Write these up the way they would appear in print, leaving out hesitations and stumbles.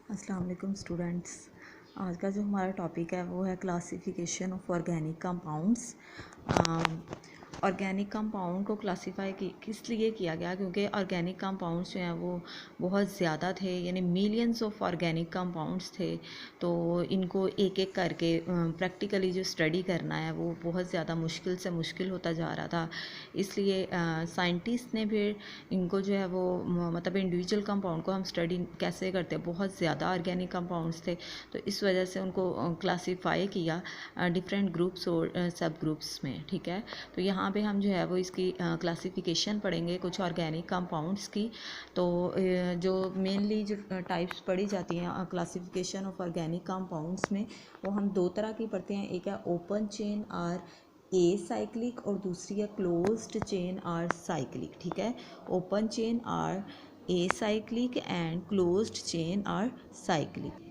अस्सलाम वालेकुम स्टूडेंट्स। आज का जो हमारा टॉपिक है वो है classification of organic compounds. Organic compound को क्लासीफाई किस लिए किया गया, क्योंकि ऑर्गेनिक कंपाउंड्स जो हैं वो बहुत ज़्यादा थे, यानी मिलियंस ऑफ ऑर्गेनिक कंपाउंड्स थे। तो इनको एक एक करके प्रैक्टिकली जो स्टडी करना है वो बहुत ज़्यादा मुश्किल से मुश्किल होता जा रहा था। इसलिए साइंटिस्ट ने फिर इनको जो है वो मतलब इंडिविजुअल कंपाउंड को हम स्टडी कैसे करते हैं, बहुत ज़्यादा ऑर्गेनिक कंपाउंड्स थे, तो इस वजह से उनको क्लासीफाई किया डिफरेंट ग्रुप्स और सब ग्रुप्स में। ठीक है, तो यहाँ पे हम जो है वो इसकी क्लासिफिकेशन पढ़ेंगे कुछ ऑर्गेनिक कंपाउंड्स की। तो जो मेनली जो टाइप्स पढ़ी जाती हैं क्लासिफिकेशन ऑफ ऑर्गेनिक कंपाउंड्स में, वो हम दो तरह की पढ़ते हैं। एक है ओपन चेन और ए साइक्लिक, और दूसरी है क्लोज्ड चेन आर साइक्लिक। ठीक है, open chain are acyclic and closed chain are cyclic.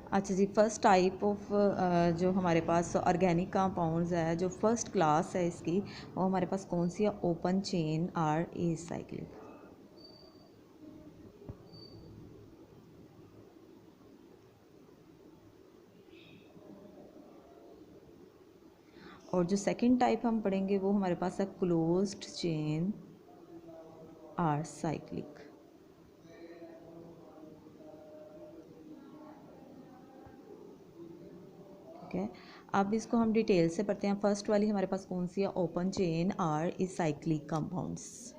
अच्छा जी, फर्स्ट टाइप ऑफ जो हमारे पास ऑर्गेनिक कंपाउंड्स है, जो फर्स्ट क्लास है इसकी, वो हमारे पास कौन सी है? Open chain are acyclic. और जो सेकंड टाइप हम पढ़ेंगे वो हमारे पास है क्लोज्ड चेन आर साइक्लिक। ठीक है, अब इसको हम डिटेल से पढ़ते हैं। फर्स्ट वाली हमारे पास कौन सी है? Open chain are acyclic compounds.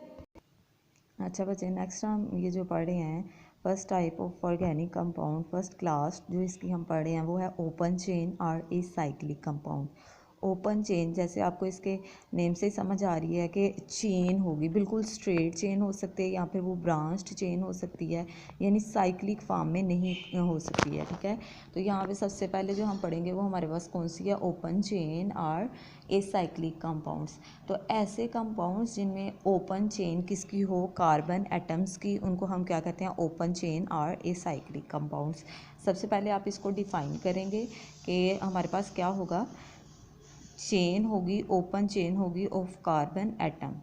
अच्छा बच्चे, नेक्स्ट हम ये जो पढ़ रहे हैं first type of organic compound, first class जो इसकी हम पढ़ रहे हैं वो है ओपन चेन और a cyclic compound. Open chain, जैसे आपको इसके नेम से समझ आ रही है कि चेन होगी, बिल्कुल स्ट्रेट चेन हो सकती है या फिर वो ब्रांच्ड चेन हो सकती है, यानी साइक्लिक फॉर्म में नहीं हो सकती है। ठीक है, तो यहाँ पे सबसे पहले जो हम पढ़ेंगे वो हमारे पास कौन सी है? ओपन चेन और एसाइक्लिक कंपाउंड्स। तो ऐसे कंपाउंड्स जिनमें ओपन चेन किसकी हो, कार्बन एटम्स की, उनको हम क्या कहते हैं? ओपन चेन और एसाइक्लिक कंपाउंड्स। सबसे पहले आप इसको डिफाइन करेंगे कि हमारे पास क्या होगा? चेन होगी, ओपन चेन होगी of carbon atom.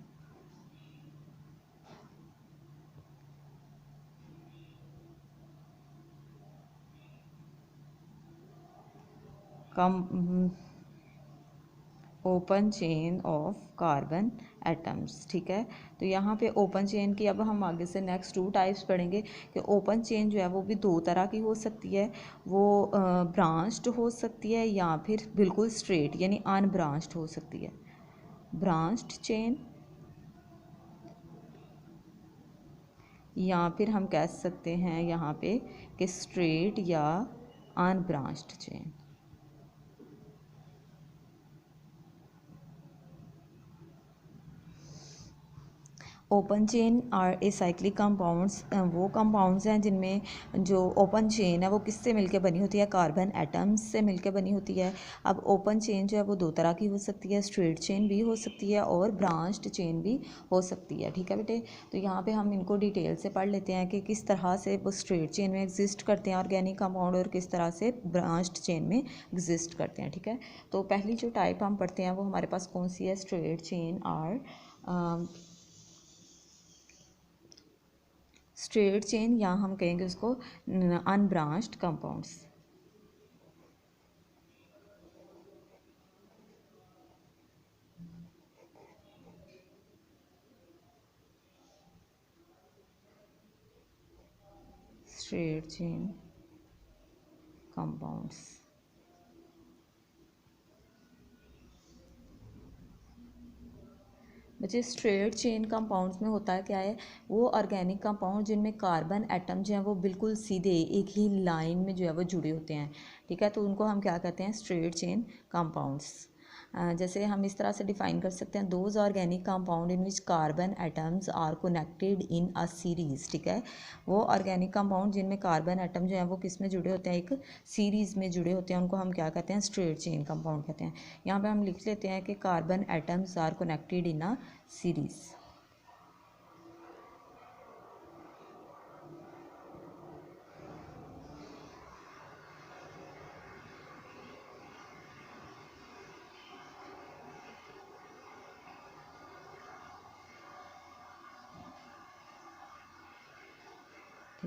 Come open chain of carbon atoms. ठीक है, तो यहाँ पे ओपन चेन की अब हम आगे से नेक्स्ट टू टाइप्स पढ़ेंगे कि ओपन चेन जो है वो भी दो तरह की हो सकती है। वो ब्रांच्ड हो सकती है या फिर बिल्कुल स्ट्रेट यानी अनब्रांच्ड हो सकती है। ब्रांच्ड चेन, या फिर हम कह सकते हैं यहाँ पे कि स्ट्रेट या अनब्रांच्ड चेन। ओपन चेन और एसाइक्लिक कंपाउंड्स वो कंपाउंड्स हैं जिनमें जो ओपन चेन है वो किससे मिलकर बनी होती है? कार्बन एटम्स से मिलकर बनी होती है। अब ओपन चेन जो है वो दो तरह की हो सकती है, स्ट्रेट चेन भी हो सकती है और ब्रांच्ड चेन भी हो सकती है। ठीक है बेटे, तो यहाँ पे हम इनको डिटेल से पढ़ लेते हैं कि किस तरह से वो स्ट्रेट चेन में एग्जिस्ट करते हैं ऑर्गेनिक कंपाउंड और किस तरह से ब्रांच्ड चेन में एग्जिस्ट करते हैं। ठीक है, तो पहली जो टाइप हम पढ़ते हैं वो हमारे पास कौन सी है? स्ट्रेट चेन और स्ट्रेट चेन, या हम कहेंगे उसको unbranched compounds. Straight chain compounds. बच्चे, स्ट्रेट चेन कंपाउंड्स में होता है क्या है? वो ऑर्गेनिक कंपाउंड जिनमें कार्बन एटम जो है वो बिल्कुल सीधे एक ही लाइन में जो है वो जुड़े होते हैं। ठीक है, तो उनको हम क्या कहते हैं? Straight chain compounds. जैसे हम इस तरह से डिफाइन कर सकते हैं, those organic compound in which carbon atoms are connected in a series. ठीक है, वो ऑर्गेनिक कंपाउंड जिनमें कार्बन एटम जो है वो किस में जुड़े होते हैं? एक सीरीज़ में जुड़े होते हैं, उनको हम क्या कहते हैं? स्ट्रेट चेन कंपाउंड कहते हैं। यहाँ पे हम लिख लेते हैं कि carbon atoms are connected in a series.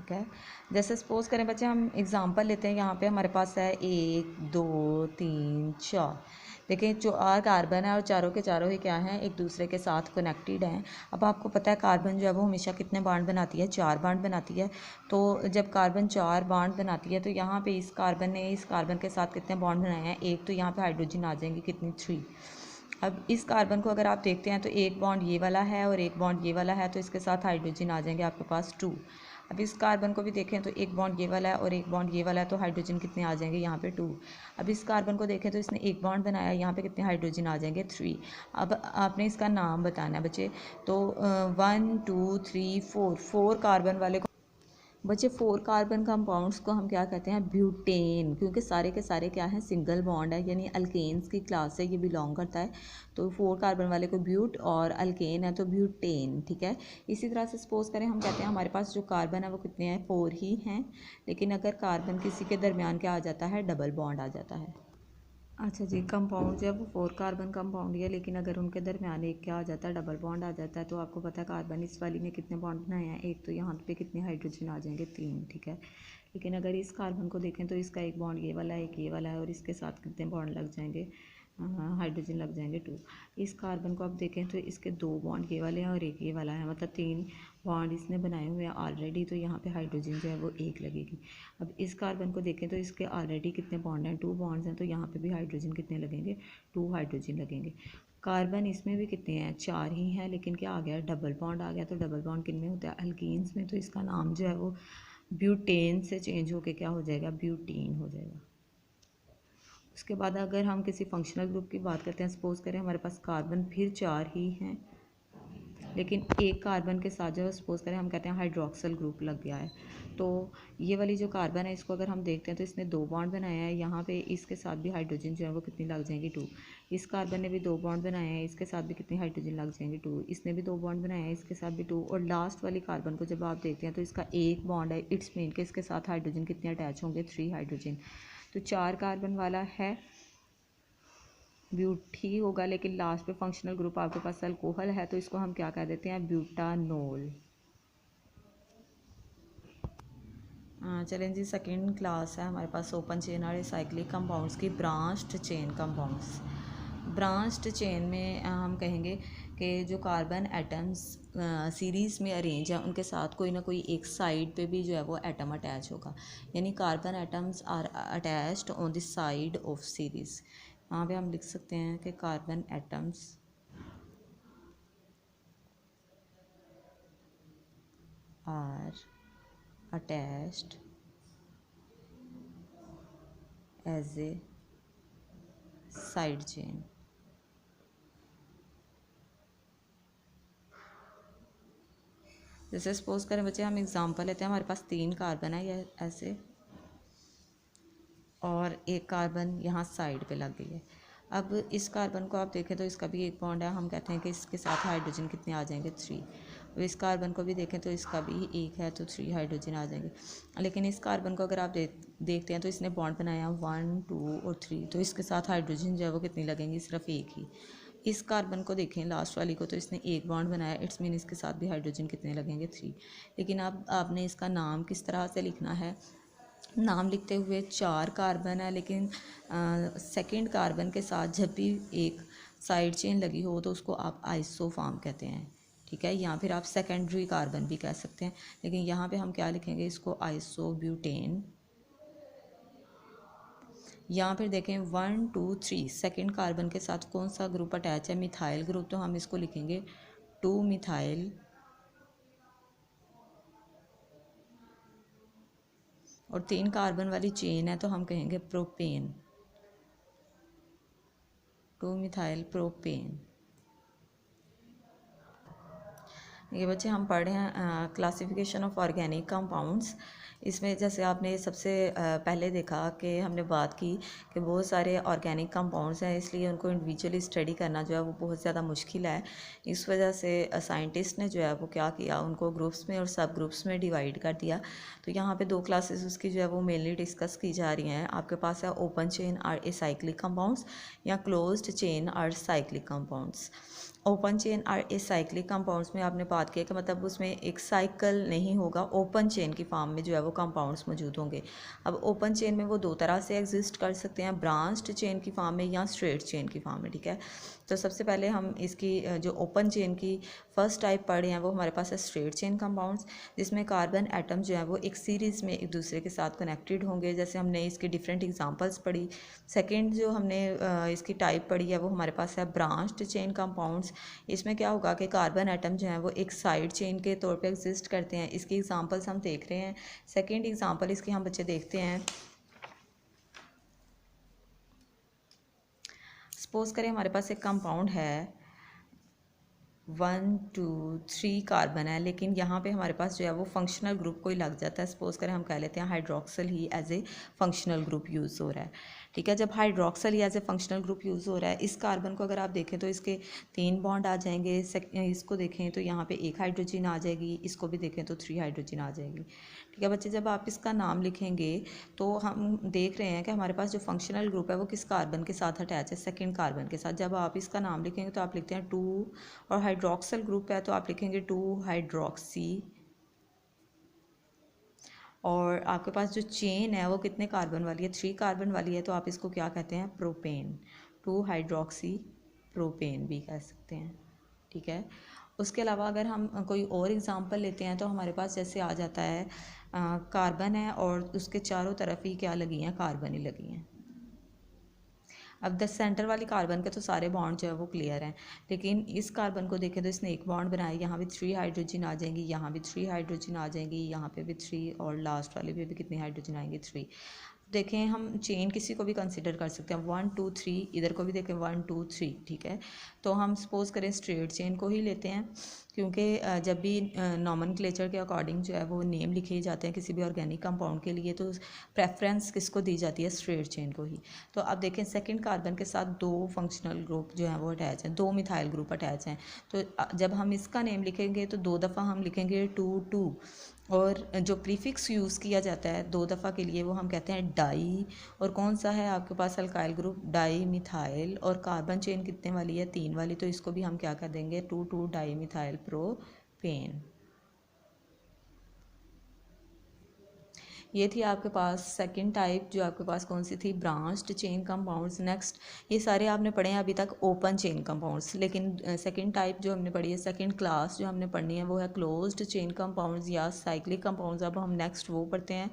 ठीक है। जैसे सपोज़ करें बच्चे, हम एग्ज़ाम्पल लेते हैं। यहाँ पे हमारे पास है 1 2 3 4। देखिए 4 कार्बन है और चारों के चारों ही क्या हैं, एक दूसरे के साथ कनेक्टेड हैं। अब आपको पता है कार्बन जो है वो हमेशा कितने बॉन्ड बनाती है, 4 बॉन्ड बनाती है। तो जब कार्बन 4 बॉन्ड बनाती है तो यहाँ पे इस कार्बन ने इस कार्बन के साथ कितने बॉन्ड बनाए हैं, एक। तो यहाँ पे हाइड्रोजन आ जाएंगे कितनी, 3। अब इस कार्बन को अगर आप देखते हैं तो एक बॉन्ड ये वाला है और एक बॉन्ड ये वाला है, तो इसके साथ हाइड्रोजन आ जाएंगे आपके पास 2। अब इस कार्बन को भी देखें तो एक बॉन्ड ये वाला है और एक बॉन्ड ये वाला है, तो हाइड्रोजन कितने आ जाएंगे यहाँ पे 2। अब इस कार्बन को देखें तो इसने एक बॉन्ड बनाया, यहाँ पे कितने हाइड्रोजन आ जाएंगे 3। अब आपने इसका नाम बताना है बच्चे। तो 1 2 3 4, 4 कार्बन वाले बच्चे 4 कार्बन कंपाउंड्स को हम क्या कहते हैं, ब्यूटेन, क्योंकि सारे के सारे क्या हैं, सिंगल बॉन्ड है, यानी अल्केन्स की क्लास से ये बिलोंग करता है। तो 4 कार्बन वाले को ब्यूट और अल्केन है तो ब्यूटेन, ठीक है। इसी तरह से सपोज़ करें हम कहते हैं हमारे पास जो कार्बन है वो कितने हैं, 4 ही हैं। लेकिन अगर कार्बन किसी के दरमियान क्या आ जाता है, डबल बॉन्ड आ जाता है। अच्छा जी, कंपाउंड जो है वो 4 कार्बन कंपाउंड ही है, लेकिन अगर उनके दरमियान एक क्या आ जाता है, डबल बॉन्ड आ जाता है। तो आपको पता है कार्बन इस वाली ने कितने बॉन्ड बनाए हैं, एक। तो यहाँ पे कितने हाइड्रोजन आ जाएंगे, 3, ठीक है। लेकिन अगर इस कार्बन को देखें तो इसका एक बॉन्ड ये वाला है, एक ये वाला है, और इसके साथ कितने बॉन्ड लग जाएंगे, हाइड्रोजन लग जाएंगे 2। इस कार्बन को आप देखें तो इसके 2 बॉन्ड ये वाले हैं और एक ये वाला है, मतलब 3 बॉन्ड इसने बनाए हुए हैं ऑलरेडी। तो यहाँ पे हाइड्रोजन जो है वो एक लगेगी। अब इस कार्बन को देखें तो इसके ऑलरेडी कितने बॉन्ड हैं, 2 बॉन्ड्स हैं, तो यहाँ पे भी हाइड्रोजन कितने लगेंगे, 2 हाइड्रोजन लगेंगे। कार्बन इसमें भी कितने हैं, 4 ही हैं, लेकिन क्या आ गया, डबल बॉन्ड आ गया। तो डबल बॉन्ड किन में होता है, अल्कीन्स में। तो इसका नाम जो है वो ब्यूटेन से चेंज होके क्या हो जाएगा, ब्यूटीन हो जाएगा। उसके बाद अगर हम किसी फंक्शनल ग्रुप की बात करते हैं, सपोज़ करें हमारे पास कार्बन फिर 4 ही हैं, लेकिन एक कार्बन के साथ जो सपोज़ करें हम कहते हैं हाइड्रोक्सल ग्रुप लग गया है। तो ये वाली जो कार्बन है इसको अगर हम देखते हैं तो इसने 2 बॉन्ड बनाया है, यहाँ पे इसके साथ भी हाइड्रोजन जो है वो कितनी लग जाएंगी, 2। इस कार्बन ने भी 2 बॉन्ड बनाए हैं, इसके साथ भी कितनी हाइड्रोजन लग जाएंगे, 2। इसने भी 2 बॉन्ड बनाए हैं, इसके साथ भी 2। और लास्ट वाली कार्बन को जब आप देखते हैं तो इसका एक बॉन्ड है, इट्स मीन के इसके साथ हाइड्रोजन कितने अटैच होंगे, 3 हाइड्रोजन। तो 4 कार्बन वाला है, ब्यूट ही होगा, लेकिन लास्ट पे फंक्शनल ग्रुप आपके पास अल्कोहल है, तो इसको हम क्या कह देते हैं, ब्यूटानोल। चलें जी, सेकेंड क्लास है हमारे पास ओपन चेन और साइक्लिक कंपाउंड्स की, branched chain compounds. Branched chain में हम कहेंगे कि जो कार्बन एटम्स सीरीज़ में अरेंज है उनके साथ कोई ना कोई एक साइड पे भी जो है वो एटम अटैच होगा, यानी carbon atoms are attached on the side of series. यहाँ पे हम लिख सकते हैं कि carbon atoms are attached as a side chain. जैसे सपोज करें बच्चे, हम एग्जांपल लेते हैं, हमारे पास 3 कार्बन है ये ऐसे, और एक कार्बन यहाँ साइड पे लग गई है। अब इस कार्बन को आप देखें तो इसका भी एक बॉन्ड है, हम कहते हैं कि इसके साथ हाइड्रोजन कितने आ जाएंगे, 3। अब इस कार्बन को भी देखें तो इसका भी एक है, तो 3 हाइड्रोजन आ जाएंगे। लेकिन इस कार्बन को अगर आप देखते हैं तो इसने बॉन्ड बनाया 1 2 और 3, तो इसके साथ हाइड्रोजन जो है वो कितनी लगेंगी, सिर्फ एक ही। इस कार्बन को देखें लास्ट वाली को, तो इसने एक बॉन्ड बनाया, इट्स मीन इसके साथ भी हाइड्रोजन कितने लगेंगे, 3। लेकिन अब आपने इसका नाम किस तरह से लिखना है, नाम लिखते हुए 4 कार्बन है, लेकिन सेकंड कार्बन के साथ जब भी एक साइड चेन लगी हो तो उसको आप आइसोफॉर्म कहते हैं, ठीक है। या फिर आप सेकेंडरी कार्बन भी कह सकते हैं, लेकिन यहाँ पे हम क्या लिखेंगे, इसको आइसोब्यूटेन। यहाँ फिर देखें 1 2 3, सेकेंड कार्बन के साथ कौन सा ग्रुप अटैच है, मिथाइल ग्रुप, तो हम इसको लिखेंगे 2 मिथाइल। और 3 कार्बन वाली चेन है तो हम कहेंगे प्रोपेन, 2 मिथाइल प्रोपेन। ये बच्चे हम पढ़ रहे हैं क्लासिफिकेशन ऑफ ऑर्गेनिक कंपाउंड्स। इसमें जैसे आपने सबसे पहले देखा कि हमने बात की कि बहुत सारे ऑर्गेनिक कंपाउंड्स हैं, इसलिए उनको इंडिविजुअली स्टडी करना जो है वो बहुत ज़्यादा मुश्किल है। इस वजह से साइंटिस्ट ने जो है वो क्या किया, उनको ग्रुप्स में और सब ग्रुप्स में डिवाइड कर दिया। तो यहाँ पे 2 क्लासेस उसकी जो है वो मेनली डिस्कस की जा रही हैं। आपके पास है ओपन चेन और एसाइक्लिक कंपाउंड्स या क्लोज्ड चेन और साइक्लिक कंपाउंड्स। ओपन चेन और एसाइक्लिक कंपाउंड्स में आपने बात किया कि मतलब उसमें एक साइकिल नहीं होगा, ओपन चेन की फॉर्म में जो है वो कंपाउंड्स मौजूद होंगे। अब ओपन चेन में वो दो तरह से एग्जिस्ट कर सकते हैं, ब्रांच्ड चेन की फॉर्म में या स्ट्रेट चेन की फॉर्म में, ठीक है। तो सबसे पहले हम इसकी जो ओपन चेन की फर्स्ट टाइप पढ़े हैं वो हमारे पास है स्ट्रेट चेन कंपाउंड्स, जिसमें कार्बन एटम जो है वो एक सीरीज़ में एक दूसरे के साथ कनेक्टेड होंगे, जैसे हमने इसकी डिफरेंट एग्जांपल्स पढ़ी। सेकंड जो हमने इसकी टाइप पढ़ी है वो हमारे पास है ब्रांच्ड चेन कंपाउंड्स। इसमें क्या होगा कि कार्बन एटम जो है वो एक साइड चेन के तौर पे एग्जिस्ट करते हैं। इसकी एग्जांपल्स हम देख रहे हैं। सेकंड एग्जांपल इसकी हम बच्चे देखते हैं। सपोज करें हमारे पास एक कंपाउंड है 1 2 3 कार्बन है, लेकिन यहाँ पे हमारे पास जो है वो फंक्शनल ग्रुप कोई लग जाता है। सपोज करें हम कह लेते हैं हाइड्रोक्सल ही as a functional group use हो रहा है, ठीक है। जब हाइड्रोक्सल ही as a functional group use हो रहा है, इस कार्बन को अगर आप देखें तो इसके 3 बॉन्ड आ जाएंगे। इसको देखें तो यहाँ पे 1 हाइड्रोजन आ जाएगी, इसको भी देखें तो 3 हाइड्रोजन आ जाएगी, ठीक है बच्चे। जब आप इसका नाम लिखेंगे तो हम देख रहे हैं कि हमारे पास जो फंक्शनल ग्रुप है वो किस कार्बन के साथ अटैच है, सेकंड कार्बन के साथ। जब आप इसका नाम लिखेंगे तो आप लिखते हैं 2, और हाइड्रोक्सल ग्रुप है तो आप लिखेंगे 2 हाइड्रोक्सी। और आपके पास जो चेन है वो कितने कार्बन वाली है, 3 कार्बन वाली है, तो आप इसको क्या कहते हैं, प्रोपेन। 2 हाइड्रोक्सी प्रोपेन भी कह सकते हैं, ठीक है। उसके अलावा अगर हम कोई और एग्जांपल लेते हैं तो हमारे पास जैसे आ जाता है कार्बन है और उसके चारों तरफ ही क्या लगी हैं, कार्बन ही लगी हैं। अब द सेंटर वाली कार्बन के तो सारे बॉन्ड जो है वो क्लियर हैं, लेकिन इस कार्बन को देखें तो इसने एक बॉन्ड बनाया, यहाँ भी 3 हाइड्रोजन आ जाएंगी, यहाँ भी 3 हाइड्रोजन आ जाएंगी, यहाँ पे भी 3, और लास्ट वाले पे भी कितनी हाइड्रोजन आएंगी, 3। देखें हम चेन किसी को भी कंसिडर कर सकते हैं, 1 2 3, इधर को भी देखें 1 2 3, ठीक है। तो हम सपोज करें स्ट्रेट चेन को ही लेते हैं, क्योंकि जब भी नॉमनक्लेचर के अकॉर्डिंग जो है वो नेम लिखे जाते हैं किसी भी ऑर्गेनिक कंपाउंड के लिए, तो प्रेफरेंस किसको दी जाती है, स्ट्रेट चेन को ही। तो अब देखें सेकंड कार्बन के साथ 2 फंक्शनल ग्रुप जो हैं वो अटैच हैं, 2 मिथाइल ग्रुप अटैच हैं। तो जब हम इसका नेम लिखेंगे तो 2 दफ़ा हम लिखेंगे 2 2, और जो प्रीफिक्स यूज़ किया जाता है 2 दफ़ा के लिए वो हम कहते हैं डाई। और कौन सा है आपके पास, अल्काइल ग्रुप डाई मिथाइल, और कार्बन चेन कितने वाली है, 3 वाली, तो इसको भी हम क्या कर देंगे, 2 2 डाई मिथाइल प्रोपेन। ये थी आपके पास सेकंड टाइप, जो आपके पास कौन सी थी, ब्रांच्ड चेन कंपाउंड्स। नेक्स्ट ये सारे आपने पढ़े हैं अभी तक ओपन चेन कंपाउंड्स, लेकिन सेकंड टाइप जो हमने पढ़ी है, सेकंड क्लास जो हमने पढ़नी है वो है क्लोज्ड चेन कंपाउंड्स या साइक्लिक कंपाउंड्स। अब हम नेक्स्ट वो पढ़ते हैं।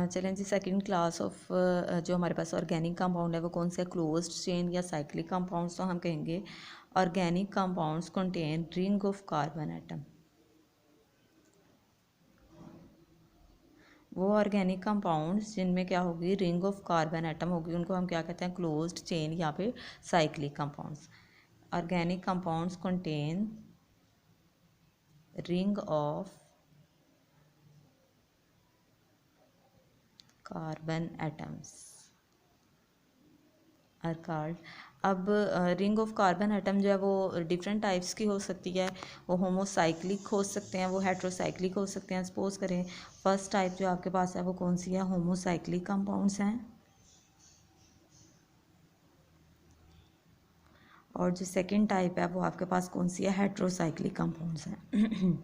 चलें जी, सेकंड क्लास ऑफ जो हमारे पास ऑर्गेनिक कंपाउंड है वो कौन सा है, क्लोज्ड चेन या साइक्लिक कंपाउंड्स। तो हम कहेंगे organic compounds contain ring of carbon atom. वो ऑर्गेनिक कंपाउंड्स जिनमें क्या होगी, रिंग ऑफ कार्बन एटम होगी, उनको हम क्या कहते हैं, क्लोज्ड चेन या फिर cyclic compounds. Organic compounds contain ring of carbon atoms are called. अब रिंग ऑफ कार्बन एटम जो है वो डिफरेंट टाइप्स की हो सकती है। वो होमोसाइक्लिक हो सकते हैं, वो हेट्रोसाइक्लिक हो सकते हैं। सपोज करें फर्स्ट टाइप जो आपके पास है वो कौन सी है, होमोसाइक्लिक कंपाउंड्स हैं। और जो सेकंड टाइप है वो आपके पास कौन सी है, हेट्रोसाइक्लिक कंपाउंड्स हैं।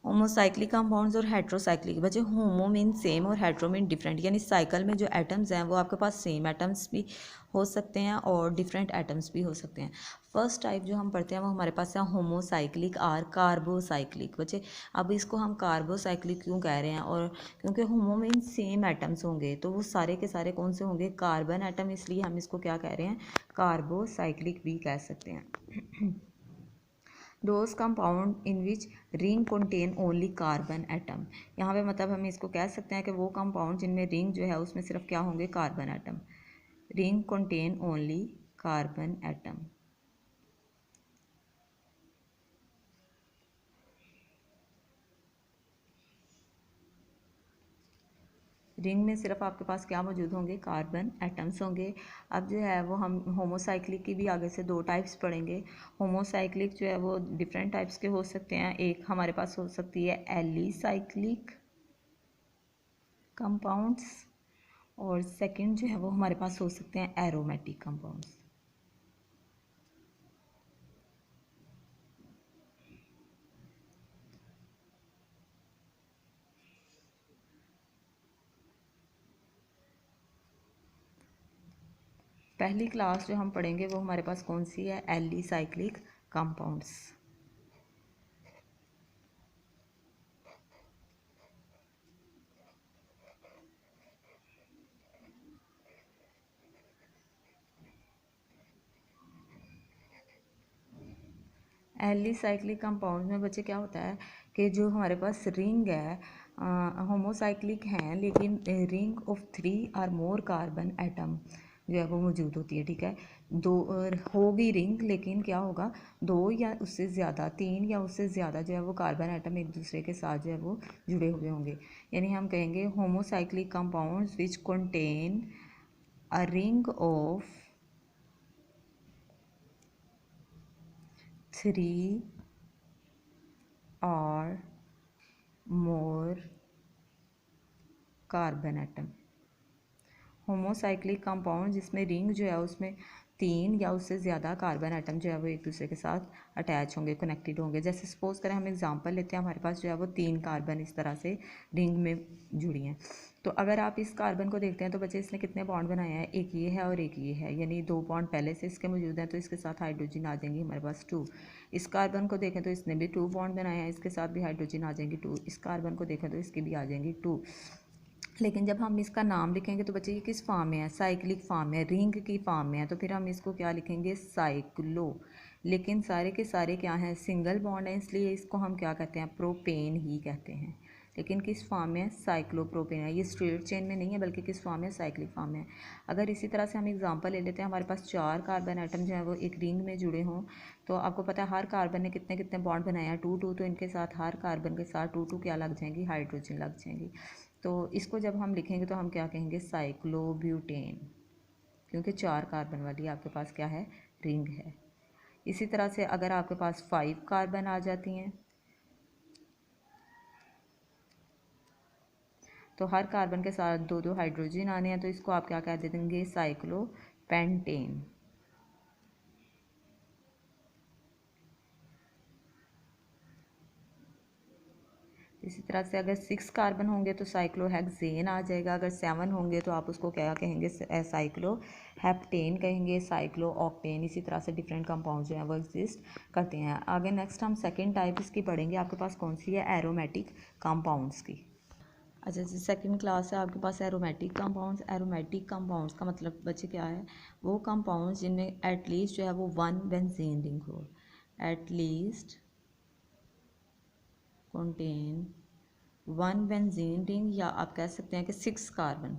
होमोसाइक्लिक कंपाउंड्स और हेट्रोसाइक्लिक, बच्चे होमो मीन सेम और हेट्रो मीन डिफरेंट, यानी साइकिल में जो एटम्स हैं वो आपके पास सेम एटम्स भी हो सकते हैं और डिफरेंट एटम्स भी हो सकते हैं। फर्स्ट टाइप जो हम पढ़ते हैं वो हमारे पास है होमोसाइक्लिक और कार्बोसाइक्लिक। बच्चे अब इसको हम कार्बोसाइक्लिक क्यों कह रहे हैं, और क्योंकि होमो मीन सेम एटम्स होंगे तो वो सारे के सारे कौन से होंगे, कार्बन एटम, इसलिए हम इसको क्या कह रहे हैं, कार्बोसाइक्लिक भी कह सकते हैं। Those compound in which ring contain only carbon atom. यहाँ पे मतलब हम इसको कह सकते हैं कि वो कंपाउंड जिनमें रिंग जो है उसमें सिर्फ क्या होंगे, carbon atom. Ring contain only carbon atom. Ring में सिर्फ आपके पास क्या मौजूद होंगे, कार्बन एटम्स होंगे। अब जो है वो हम होमोसाइक्लिक की भी आगे से 2 टाइप्स पढ़ेंगे। होमोसाइक्लिक जो है वो डिफरेंट टाइप्स के हो सकते हैं। एक हमारे पास हो सकती है एलिसाइक्लिक कंपाउंड्स, और सेकंड जो है वो हमारे पास हो सकते हैं एरोमेटिक कंपाउंड्स। पहली क्लास जो हम पढ़ेंगे वो हमारे पास कौन सी है, एलिसाइक्लिक कंपाउंड्स। एलिसाइक्लिक कंपाउंड में बच्चे क्या होता है कि जो हमारे पास रिंग है, होमोसाइक्लिक हैं लेकिन रिंग ऑफ 3 और मोर कार्बन एटम जो है वो मौजूद होती है, ठीक है। दो होगी रिंग, लेकिन क्या होगा, 2 या उससे ज़्यादा, 3 या उससे ज़्यादा जो है वो कार्बन एटम एक दूसरे के साथ जो है वो जुड़े हुए होंगे। यानी हम कहेंगे homocyclic compounds which contain a ring of 3 और more carbon atom. Homocyclic compound जिसमें रिंग जो है उसमें 3 या उससे ज़्यादा कार्बन एटम जो है वो एक दूसरे के साथ अटैच होंगे, कनेक्टेड होंगे। जैसे सपोज करें हम एग्जांपल लेते हैं, हमारे पास जो है वो 3 कार्बन इस तरह से रिंग में जुड़ी हैं। तो अगर आप इस कार्बन को देखते हैं तो बच्चे इसने कितने बॉन्ड बनाए हैं, एक ये है और एक ये है, यानी 2 बॉन्ड पहले से इसके मौजूद हैं, तो इसके साथ हाइड्रोजन आ जाएंगी हमारे पास 2। इस कार्बन को देखें तो इसने भी 2 बॉन्ड बनाए हैं, इसके साथ भी हाइड्रोजन आ जाएंगी 2। इस कार्बन को देखें तो इसकी भी आ जाएंगी 2। लेकिन जब हम इसका नाम लिखेंगे तो बच्चे ये किस फॉर्म में है, साइक्लिक फॉर्म में, रिंग की फॉर्म में है, तो फिर हम इसको क्या लिखेंगे, साइक्लो। लेकिन सारे के सारे क्या हैं, सिंगल बॉन्ड है, इसलिए इसको हम क्या कहते हैं, प्रोपेन ही कहते हैं। लेकिन किस फॉर्म में है, साइक्लोप्रोपेन है। ये स्ट्रेट चेन में नहीं है बल्कि किस फॉर्म में, साइक्लिक फॉर्म में है। अगर इसी तरह से हम एग्जांपल ले लेते हैं, हमारे पास 4 कार्बन आइटम जो है वो एक रिंग में जुड़े हों, तो आपको पता है हर कार्बन ने कितने कितने बॉन्ड बनाए हैं, 2 तो इनके साथ हर कार्बन के साथ 2 क्या लग जाएंगी, हाइड्रोजन लग जाएंगी। तो इसको जब हम लिखेंगे तो हम क्या कहेंगे, साइक्लोब्यूटेन, क्योंकि 4 कार्बन वाली आपके पास क्या है, रिंग है। इसी तरह से अगर आपके पास 5 कार्बन आ जाती हैं तो हर कार्बन के साथ 2 हाइड्रोजन आने हैं, तो इसको आप क्या कह देंगे, साइक्लोपेंटेन। इसी तरह से अगर 6 कार्बन होंगे तो साइक्लोहेक्सेन आ जाएगा, अगर 7 होंगे तो आप उसको क्या कहेंगे, साइक्लोहेप्टेन कहेंगे, साइक्लो ऑक्टेन। इसी तरह से डिफरेंट कंपाउंड जो हैं वो एग्जिस्ट करते हैं। आगे नेक्स्ट हम सेकेंड टाइप इसकी पढ़ेंगे, आपके पास कौन सी है, एरोमेटिक कंपाउंड्स की। अच्छा जी, सेकंड क्लास है आपके पास एरोमेटिक कंपाउंड्स। एरोमेटिक कंपाउंड्स का मतलब बच्चे क्या है, वो कंपाउंड्स जिनमें एटलीस्ट जो है वो 1 बेंजीन रिंग हो, एटलीस्ट कंटेन 1 बेंजीन रिंग, या आप कह सकते हैं कि 6 कार्बन,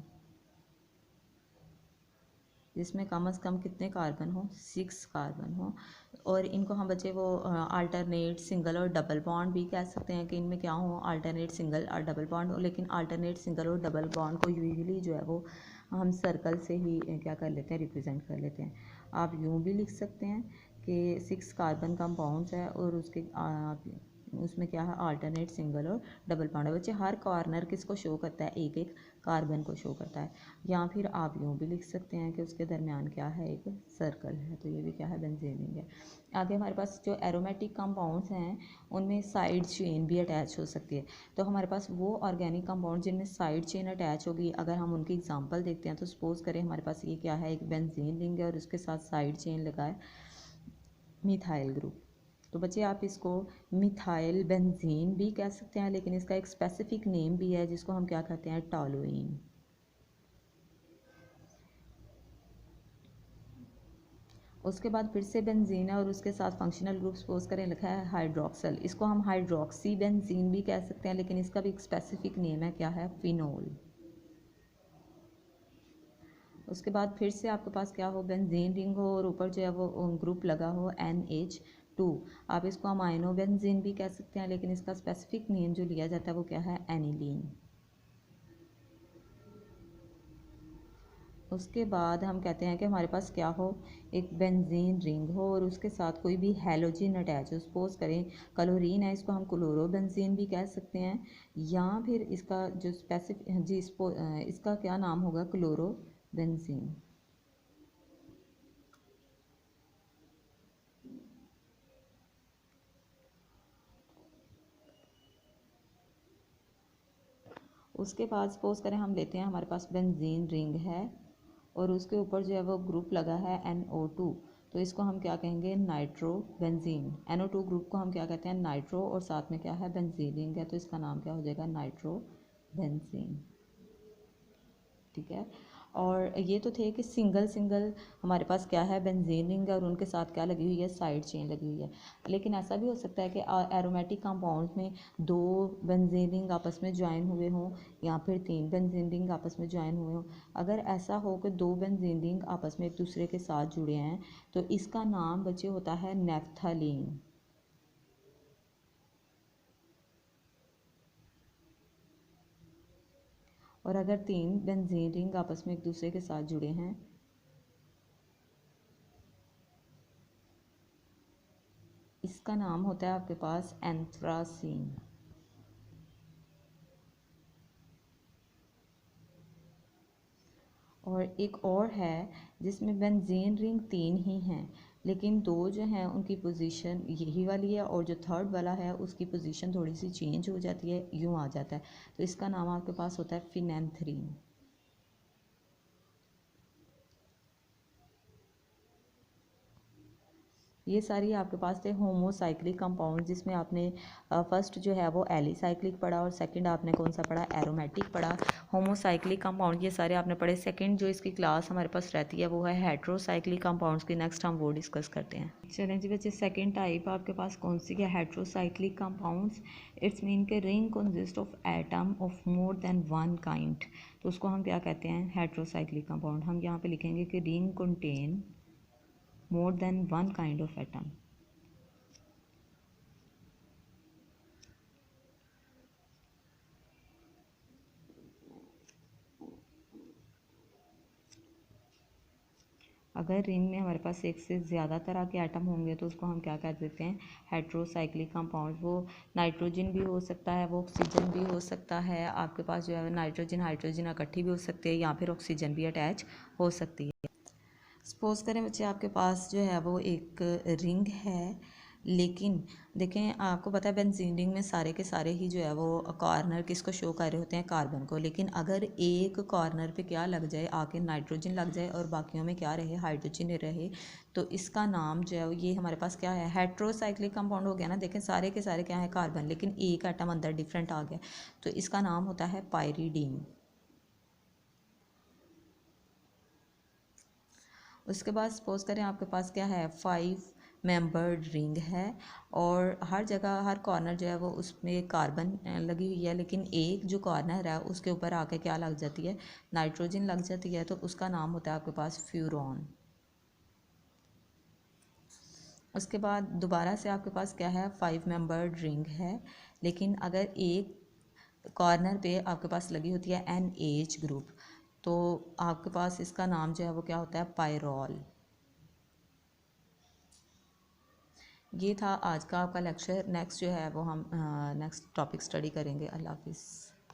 जिसमें कम से कम कितने कार्बन हो, 6 कार्बन हो। और इनको हम बच्चे वो अल्टरनेट सिंगल और डबल बॉन्ड भी कह सकते हैं कि इनमें क्या हो, अल्टरनेट सिंगल और डबल बॉन्ड हो। लेकिन अल्टरनेट सिंगल और डबल बॉन्ड को यूजुअली जो है वो हम सर्कल से ही क्या कर लेते हैं, रिप्रेजेंट कर लेते हैं। आप यूँ भी लिख सकते हैं कि 6 कार्बन कंपाउंड्स है और उसके उसमें क्या है, अल्टरनेट सिंगल और डबल बॉन्ड है। बच्चे हर कॉर्नर किसको शो करता है, एक एक कार्बन को शो करता है। या फिर आप यूँ भी लिख सकते हैं कि उसके दरमियान क्या है, एक सर्कल है, तो ये भी क्या है, बेंजीन रिंग है। आगे हमारे पास जो एरोमेटिक कंपाउंड्स हैं उनमें साइड चेन भी अटैच हो सकती है। तो हमारे पास वो ऑर्गेनिक कंपाउंड जिनमें साइड चेन अटैच होगी, अगर हम उनकी एग्जांपल देखते हैं तो सपोज करें हमारे पास ये क्या है, एक बेंजीन रिंग है और उसके साथ साइड चेन लगा है मिथाइल ग्रुप। तो बच्चे आप इसको मिथाइल बेंजीन भी कह सकते हैं, लेकिन इसका एक स्पेसिफिक नेम भी है जिसको हम क्या कहते हैं, टॉलुइन। उसके बाद फिर से बेंजीन है और उसके साथ फंक्शनल ग्रुप सपोज करें लिखा है हाइड्रोक्सल, इसको हम हाइड्रोक्सी बेंजीन भी कह सकते हैं, लेकिन इसका भी एक स्पेसिफिक नेम है, क्या है, फिनोल। उसके बाद फिर से आपके पास क्या हो, बेंजीन रिंग हो और ऊपर जो है वो ग्रुप लगा हो NH2। आप इसको अमाइनो बेंजीन भी कह सकते हैं, लेकिन इसका स्पेसिफिक नेम जो लिया जाता है वो क्या है, एनिलीन। उसके बाद हम कहते हैं कि हमारे पास क्या हो, एक बेंजीन रिंग हो और उसके साथ कोई भी हैलोजन अटैच हो। सपोज करें क्लोरीन है, इसको हम क्लोरोबेंजीन भी कह सकते हैं, या फिर इसका जो स्पेसिफिक जी इसका क्या नाम होगा, क्लोरोबेंजीन। उसके बाद सपोज करें हम लेते हैं, हमारे पास बेंजीन रिंग है और उसके ऊपर जो है वो ग्रुप लगा है NO2, तो इसको हम क्या कहेंगे, नाइट्रो बेंजीन। NO2 ग्रुप को हम क्या कहते हैं, नाइट्रो, और साथ में क्या है, बेंजीन रिंग है, तो इसका नाम क्या हो जाएगा, नाइट्रो बेंजीन। ठीक है। और ये तो थे कि सिंगल सिंगल हमारे पास क्या है, बेंजीन रिंग है और उनके साथ क्या लगी हुई है, साइड चेन लगी हुई है। लेकिन ऐसा भी हो सकता है कि एरोमेटिक कंपाउंड्स में दो बेंजीन रिंग आपस में ज्वाइन हुए हों या फिर तीन बेंजीन रिंग आपस में ज्वाइन हुए हों। अगर ऐसा हो कि दो बेंजीन रिंग आपस में एक दूसरे के साथ जुड़े हैं तो इसका नाम बच्चे होता है नेफ्थलीन। और अगर तीन बेंजीन रिंग आपस में एक दूसरे के साथ जुड़े हैं, इसका नाम होता है आपके पास एंथ्रासीन। और एक और है जिसमें बेंजीन रिंग तीन ही हैं, लेकिन दो जो हैं उनकी पोजीशन यही वाली है और जो थर्ड वाला है उसकी पोजीशन थोड़ी सी चेंज हो जाती है, यूँ आ जाता है, तो इसका नाम आपके पास होता है फिनेंथ्रीन। ये सारी आपके पास थे होमोसाइक्लिक कंपाउंड, जिसमें आपने फर्स्ट जो है वो एलिसाइक्लिक पढ़ा और सेकंड आपने कौन सा पढ़ा, एरोमेटिक पढ़ा। होमोसाइक्लिक कंपाउंड ये सारे आपने पढ़े। सेकंड जो इसकी क्लास हमारे पास रहती है वो है हेट्रोसाइक्लिक कंपाउंड्स की, नेक्स्ट हम वो डिस्कस करते हैं। चलें जी बच्चे, सेकंड टाइप आपके पास कौन सी है, हेट्रोसाइक्लिक कंपाउंड्स। इट्स मीन के ring consist of atom of more than one kind, तो उसको हम क्या कहते हैं, हेट्रोसाइक्लिक कंपाउंड। हम यहाँ पे लिखेंगे कि ring contain more than one kind of atom। अगर रिंग में हमारे पास एक से ज़्यादा तरह के एटम होंगे तो उसको हम क्या कह देते हैं, हेट्रोसाइक्लिक कंपाउंड। वो नाइट्रोजन भी हो सकता है, वो ऑक्सीजन भी हो सकता है, आपके पास जो है नाइट्रोजन हाइड्रोजन इकट्ठी भी हो सकती है, या फिर ऑक्सीजन भी अटैच हो सकती है। सपोज़ करें बच्चे आपके पास जो है वो एक रिंग है, लेकिन देखें आपको पता है बेंजीन रिंग में सारे के सारे ही जो है वो कॉर्नर किसको शो कर रहे होते हैं, कार्बन को। लेकिन अगर एक कॉर्नर पे क्या लग जाए, आके नाइट्रोजन लग जाए और बाकियों में क्या रहे, हाइड्रोजन रहे, तो इसका नाम जो है ये हमारे पास क्या है, हेट्रोसाइक्लिक कंपाउंड हो गया ना। देखें सारे के सारे क्या है, कार्बन, लेकिन एक एटम अंदर डिफरेंट आ गया, तो इसका नाम होता है पायरीडीन। उसके बाद सपोज करें आपके पास क्या है, 5 मेंबर्ड रिंग है और हर जगह हर कॉर्नर जो है वो उसमें कार्बन लगी हुई है, लेकिन एक जो कॉर्नर है उसके ऊपर आके क्या लग जाती है, नाइट्रोजन लग जाती है, तो उसका नाम होता है आपके पास फ्यूरॉन। उसके बाद दोबारा से आपके पास क्या है, 5 मेंबर्ड रिंग है, लेकिन अगर एक कॉर्नर पे आपके पास लगी होती है NH ग्रुप, तो आपके पास इसका नाम जो है वो क्या होता है, पायरॉल। ये था आज का आपका लेक्चर। नेक्स्ट जो है वो हम नेक्स्ट टॉपिक स्टडी करेंगे। अल्लाह हाफिज़।